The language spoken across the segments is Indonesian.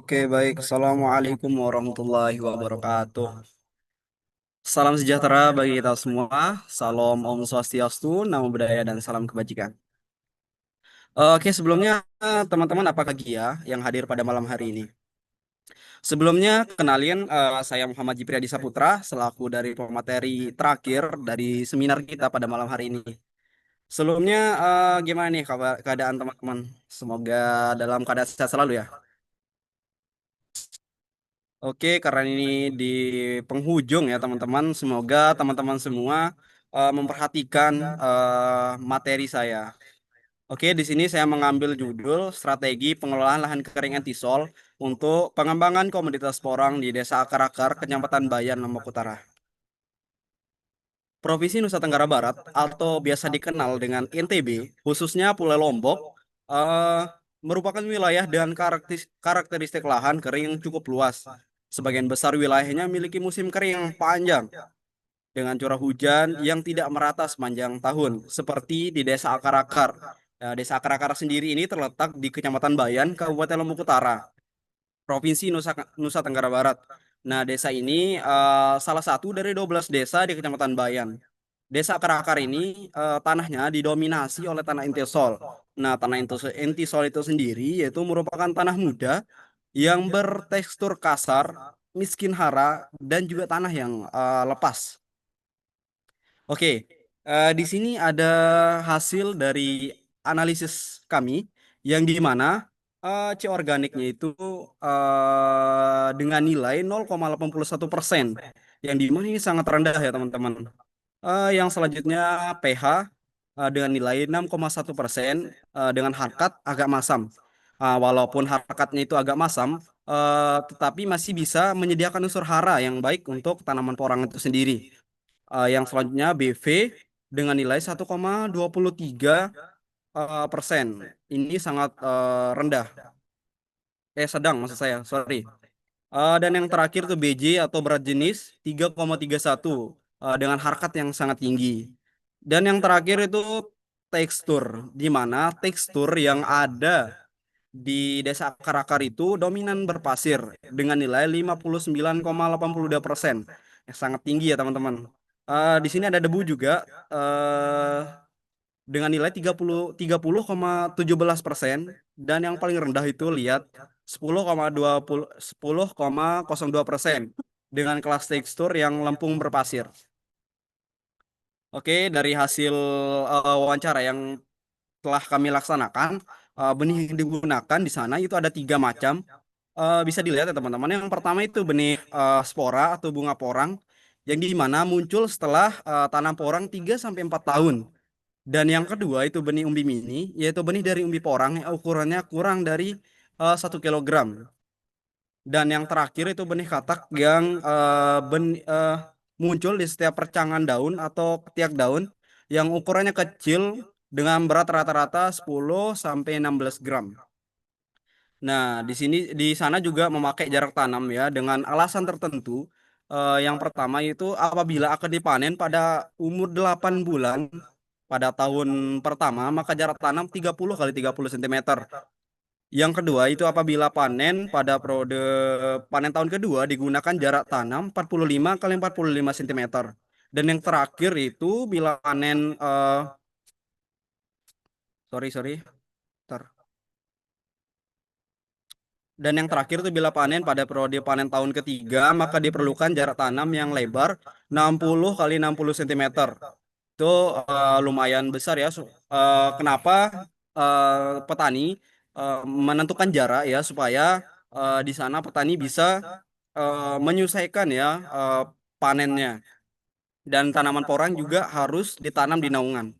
Oke, baik. Assalamualaikum warahmatullahi wabarakatuh. Salam sejahtera bagi kita semua. Salam Om Swastiastu, Namo Buddhaya, dan salam kebajikan. Oke, sebelumnya teman-teman apa lagi ya yang hadir pada malam hari ini? Sebelumnya, kenalin saya Muhammad Jipriyadi Saputra, selaku dari pemateri terakhir dari seminar kita pada malam hari ini. Sebelumnya, gimana nih kabar keadaan teman-teman? Semoga dalam keadaan sehat selalu ya. Oke, karena ini di penghujung ya teman-teman, semoga teman-teman semua memperhatikan materi saya. Oke, di sini saya mengambil judul Strategi Pengelolaan Lahan Kering Antisol untuk Pengembangan Komoditas Porang di Desa Akar-Akar, Kecamatan Bayan, Lombok Utara. Provinsi Nusa Tenggara Barat atau biasa dikenal dengan NTB, khususnya Pulau Lombok, eh, merupakan wilayah dan karakteristik lahan kering yang cukup luas. Sebagian besar wilayahnya memiliki musim kering yang panjang dengan curah hujan yang tidak merata sepanjang tahun, seperti di Desa Akar-Akar. Desa Akar-Akar sendiri ini terletak di Kecamatan Bayan, Kabupaten Lombok Utara, Provinsi Nusa Tenggara Barat. Nah, desa ini salah satu dari 12 desa di Kecamatan Bayan. Desa Akar-Akar ini tanahnya didominasi oleh tanah intisol. Nah, tanah intisol itu sendiri yaitu merupakan tanah muda yang bertekstur kasar, miskin hara, dan juga tanah yang lepas. Oke, di sini ada hasil dari analisis kami yang di mana C organiknya itu dengan nilai 0,81%, yang di mana ini sangat rendah ya teman-teman. Yang selanjutnya pH dengan nilai 6,1%, dengan harkat agak masam. Walaupun harkatnya itu agak masam, tetapi masih bisa menyediakan unsur hara yang baik untuk tanaman porang itu sendiri. Yang selanjutnya BV dengan nilai 1,23%. Ini sangat rendah. Sedang maksud saya, sorry. Dan yang terakhir tuh BJ atau berat jenis 3,31 dengan harkat yang sangat tinggi. Dan yang terakhir itu tekstur, di mana tekstur yang ada di Desa Akar-Akar itu dominan berpasir dengan nilai 59,82%. Sangat tinggi ya teman-teman. Di sini ada debu juga eh, dengan nilai 30,17%, dan yang paling rendah itu lihat 10,02% dengan kelas tekstur yang lempung berpasir. Oke, dari hasil wawancara yang telah kami laksanakan, benih yang digunakan di sana itu ada tiga macam. Bisa dilihat ya teman-teman. Yang pertama itu benih spora atau bunga porang yang di mana muncul setelah tanam porang 3 sampai 4 tahun. Dan yang kedua itu benih umbi mini, yaitu benih dari umbi porang yang ukurannya kurang dari 1 kilogram. Dan yang terakhir itu benih katak yang muncul di setiap percangan daun atau ketiak daun yang ukurannya kecil dengan berat rata-rata 10 sampai 16 gram. Nah, di sana juga memakai jarak tanam ya dengan alasan tertentu. Yang pertama itu apabila akan dipanen pada umur 8 bulan pada tahun pertama, maka jarak tanam 30 kali 30 cm. Yang kedua itu apabila panen pada periode panen tahun kedua digunakan jarak tanam 45 kali 45 cm. Dan yang terakhir itu bila panen sorry sorry. Bentar. Dan yang terakhir itu bila panen pada periode panen tahun ketiga, maka diperlukan jarak tanam yang lebar 60 kali 60 cm. Itu lumayan besar ya. Kenapa petani menentukan jarak ya supaya di sana petani bisa menyelesaikan ya panennya. Dan tanaman porang juga harus ditanam di naungan.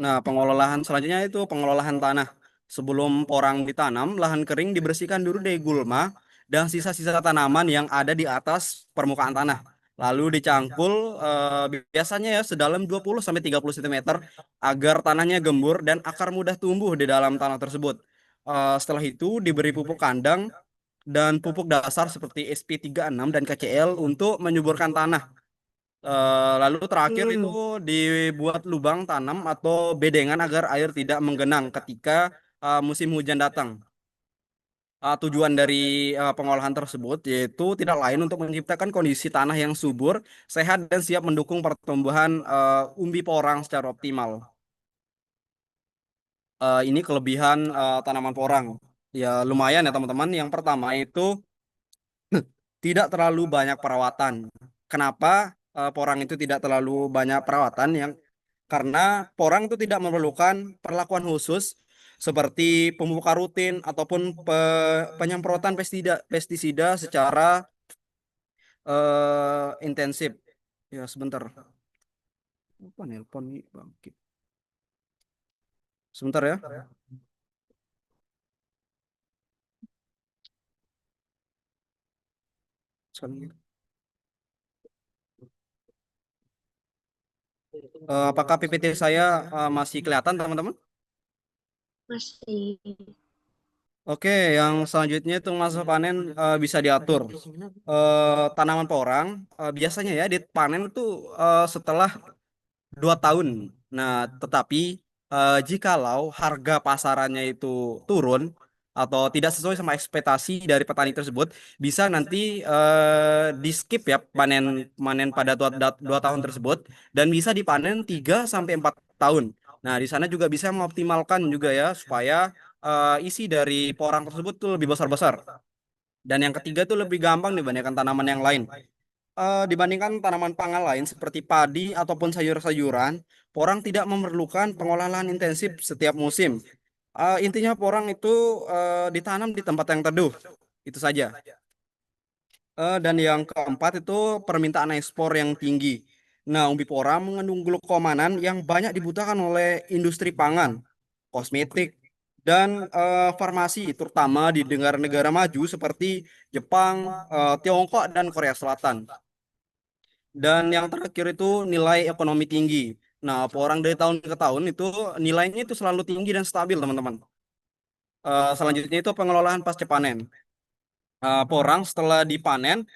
Nah, pengelolaan selanjutnya itu pengelolaan tanah. Sebelum porang ditanam, lahan kering dibersihkan dulu dari gulma dan sisa-sisa tanaman yang ada di atas permukaan tanah. Lalu dicangkul biasanya ya sedalam 20 sampai 30 cm agar tanahnya gembur dan akar mudah tumbuh di dalam tanah tersebut. Setelah itu diberi pupuk kandang dan pupuk dasar seperti SP36 dan KCL untuk menyuburkan tanah. Lalu terakhir itu Hmm. dibuat lubang tanam atau bedengan agar air tidak menggenang ketika musim hujan datang. Tujuan dari pengolahan tersebut yaitu tidak lain untuk menciptakan kondisi tanah yang subur, sehat, dan siap mendukung pertumbuhan umbi porang secara optimal. Ini kelebihan tanaman porang. Ya lumayan ya teman-teman. Yang pertama itu tidak terlalu banyak perawatan. Kenapa porang itu tidak terlalu banyak perawatan? Karena porang itu tidak memerlukan perlakuan khusus seperti pemupukan rutin ataupun penyemprotan pestisida secara intensif. Ya sebentar. Apa nelpon nih bangkit. Sebentar ya. Sekali. Apakah PPT saya masih kelihatan teman-teman? Masih. Oke, yang selanjutnya itu masa panen bisa diatur. Tanaman porang biasanya ya dipanen itu setelah 2 tahun. Nah, tetapi jikalau harga pasarannya itu turun atau tidak sesuai sama ekspektasi dari petani tersebut, bisa nanti di skip ya panen panen pada 2 tahun tersebut dan bisa dipanen 3 sampai 4 tahun. Nah, di sana juga bisa mengoptimalkan juga ya supaya isi dari porang tersebut tuh lebih besar-besar. Dan yang ketiga itu lebih gampang dibandingkan tanaman yang lain. Dibandingkan tanaman pangan lain seperti padi ataupun sayur-sayuran, porang tidak memerlukan pengolahan intensif setiap musim. Intinya porang itu ditanam di tempat yang teduh. Itu saja. Dan yang keempat itu permintaan ekspor yang tinggi. Nah, umbi porang mengandung glukomanan yang banyak dibutuhkan oleh industri pangan, kosmetik, dan farmasi, terutama di negara-negara maju seperti Jepang, Tiongkok, dan Korea Selatan. Dan yang terakhir itu nilai ekonomi tinggi. Nah, porang dari tahun ke tahun itu nilainya itu selalu tinggi dan stabil, teman-teman. Selanjutnya itu pengelolaan pasca panen. Porang setelah dipanen,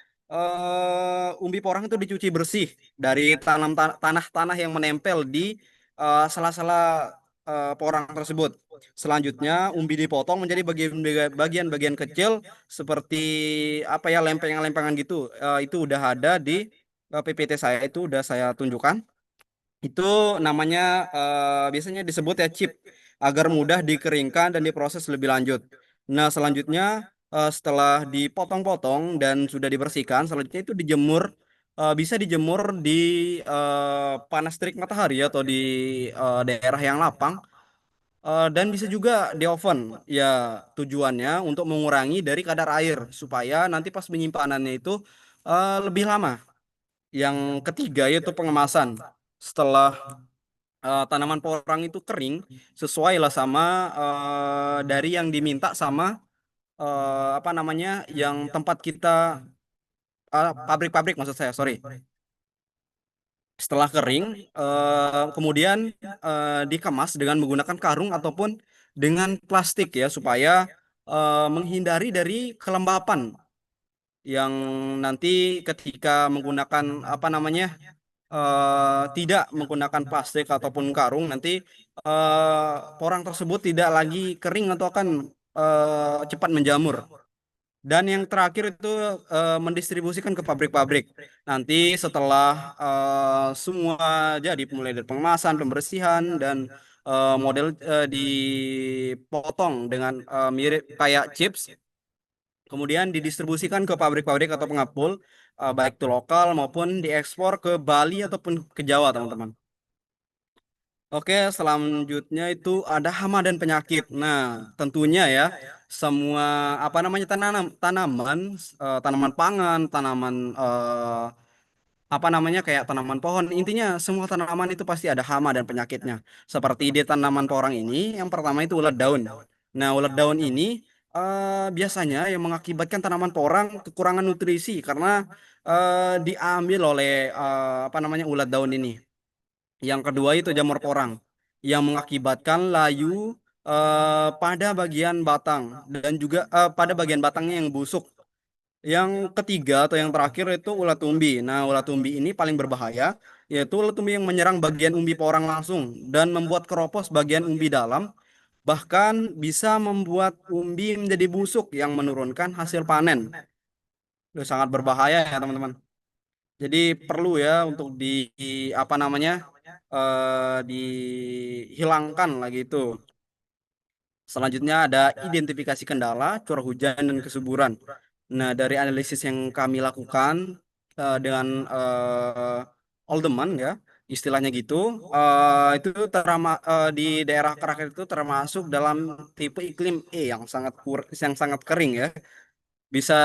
umbi porang itu dicuci bersih dari tanah-tanah yang menempel di sela-sela porang tersebut. Selanjutnya, umbi dipotong menjadi bagian-bagian kecil seperti apa ya lempengan-lempengan gitu. Itu udah ada di PPT saya itu udah saya tunjukkan. Itu namanya biasanya disebut ya chip agar mudah dikeringkan dan diproses lebih lanjut. Nah, selanjutnya setelah dipotong-potong dan sudah dibersihkan, selanjutnya itu dijemur bisa dijemur di panas terik matahari atau di daerah yang lapang dan bisa juga di oven. Ya, tujuannya untuk mengurangi dari kadar air supaya nanti pas penyimpanannya itu lebih lama. Yang ketiga yaitu pengemasan. Setelah tanaman porang itu kering, sesuai lah sama dari yang diminta sama apa namanya yang tempat kita pabrik-pabrik maksud saya, sorry. Setelah kering, kemudian dikemas dengan menggunakan karung ataupun dengan plastik ya supaya menghindari dari kelembapan yang nanti ketika menggunakan apa namanya tidak menggunakan plastik ataupun karung nanti porang tersebut tidak lagi kering atau akan cepat menjamur. Dan yang terakhir itu mendistribusikan ke pabrik-pabrik. Nanti setelah semua jadi mulai dari pengemasan, pembersihan dan model dipotong dengan mirip kayak chips, kemudian didistribusikan ke pabrik-pabrik atau pengepul, baik itu lokal maupun diekspor ke Bali ataupun ke Jawa, teman-teman. Oke, selanjutnya itu ada hama dan penyakit. Nah, tentunya ya semua apa namanya tanaman, tanaman pangan, tanaman apa namanya kayak tanaman pohon. Intinya semua tanaman itu pasti ada hama dan penyakitnya. Seperti di tanaman porang ini, yang pertama itu ulat daun. Nah, ulat daun ini biasanya yang mengakibatkan tanaman porang kekurangan nutrisi karena diambil oleh apa namanya ulat daun ini. Yang kedua itu jamur porang yang mengakibatkan layu pada bagian batang dan juga pada bagian batangnya yang busuk. Yang ketiga atau yang terakhir itu ulat umbi. Nah, ulat umbi ini paling berbahaya, yaitu ulat umbi yang menyerang bagian umbi porang langsung dan membuat keropos bagian umbi dalam, bahkan bisa membuat umbi menjadi busuk yang menurunkan hasil panen. Itu sangat berbahaya ya, teman-teman. Jadi perlu ya untuk apa namanya? Dihilangkan lagi itu. Selanjutnya ada identifikasi kendala, curah hujan, dan kesuburan. Nah, dari analisis yang kami lakukan dengan Oldeman ya, istilahnya gitu, di daerah Kerakel itu termasuk dalam tipe iklim yang sangat kering ya. Bisa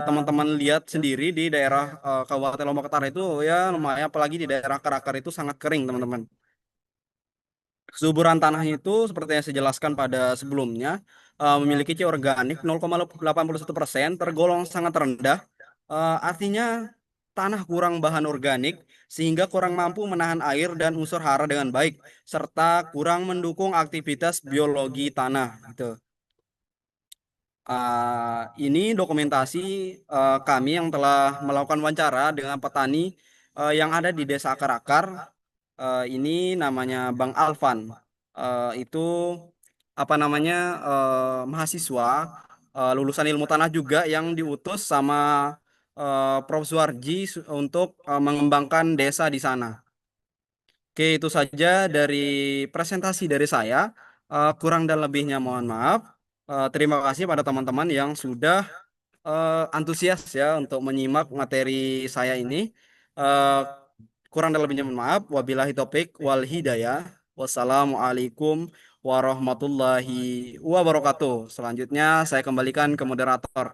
teman-teman lihat sendiri di daerah Kabupaten Lombok Utara itu ya lumayan, apalagi di daerah Kerakel itu sangat kering, teman-teman. Kesuburan tanahnya itu seperti yang saya jelaskan pada sebelumnya, memiliki C organik 0,81%, tergolong sangat rendah. Artinya tanah kurang bahan organik sehingga kurang mampu menahan air dan unsur hara dengan baik serta kurang mendukung aktivitas biologi tanah gitu. Ini dokumentasi kami yang telah melakukan wawancara dengan petani yang ada di Desa Akar-Akar. Ini namanya Bang Alvan. Itu apa namanya, mahasiswa lulusan ilmu tanah juga yang diutus sama Prof. Suwarji untuk mengembangkan desa di sana. Oke, itu saja dari presentasi dari saya. Kurang dan lebihnya mohon maaf. Terima kasih pada teman-teman yang sudah antusias ya untuk menyimak materi saya ini. Eh, Kurang dan lebihnya mohon maaf. Wabillahi taufik wal hidayah. Wassalamualaikum warahmatullahi wabarakatuh. Selanjutnya saya kembalikan ke moderator.